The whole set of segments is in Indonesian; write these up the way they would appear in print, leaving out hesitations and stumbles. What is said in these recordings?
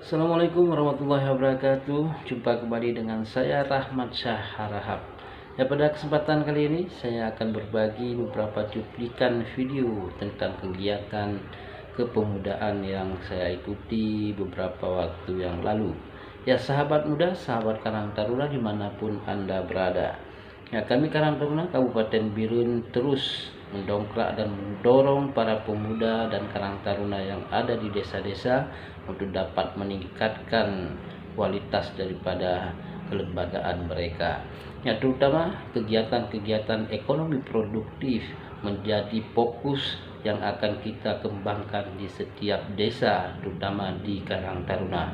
Assalamualaikum warahmatullahi wabarakatuh. Jumpa kembali dengan saya Rahmat Syah Harahap. Ya, pada kesempatan kali ini saya akan berbagi beberapa cuplikan video tentang kegiatan kepemudaan yang saya ikuti beberapa waktu yang lalu. Ya, sahabat muda, sahabat Karang Taruna dimanapun Anda berada. Ya, kami Karang Taruna Kabupaten Birun terus mendongkrak dan mendorong para pemuda dan Karang Taruna yang ada di desa-desa untuk dapat meningkatkan kualitas daripada kelembagaan mereka. Ya, terutama kegiatan-kegiatan ekonomi produktif menjadi fokus yang akan kita kembangkan di setiap desa, terutama di Karang Taruna.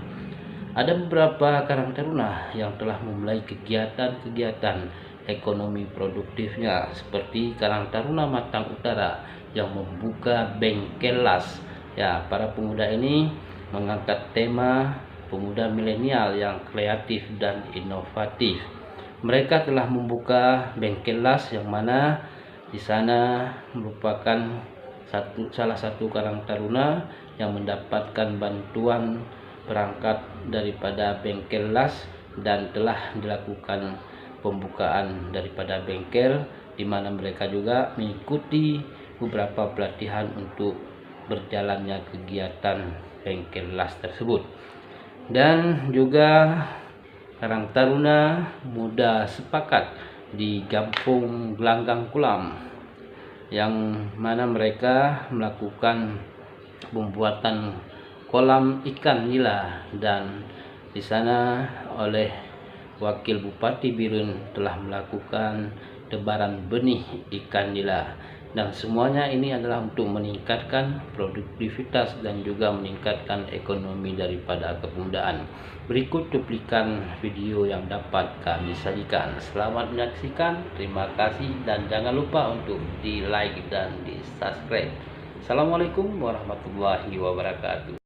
Ada beberapa Karang Taruna yang telah memulai kegiatan-kegiatan ekonomi produktifnya, seperti Karang Taruna Matang Utara yang membuka bengkel las. Ya, para pemuda ini mengangkat tema pemuda milenial yang kreatif dan inovatif. Mereka telah membuka bengkel las yang mana di sana merupakan salah satu Karang Taruna yang mendapatkan bantuan perangkat daripada bengkel las dan telah dilakukan pembukaan daripada bengkel, di mana mereka juga mengikuti beberapa pelatihan untuk berjalannya kegiatan bengkel las tersebut. Dan juga Karang Taruna Muda Sepakat di Kampung Gelanggang Kulam, yang mana mereka melakukan pembuatan kolam ikan nila, dan di sana oleh Wakil Bupati Birun telah melakukan tebaran benih ikan nila, dan semuanya ini adalah untuk meningkatkan produktivitas dan juga meningkatkan ekonomi daripada kepemudaan. Berikut cuplikan video yang dapat kami sajikan. Selamat menyaksikan, terima kasih, dan jangan lupa untuk di like dan di subscribe. Assalamualaikum warahmatullahi wabarakatuh.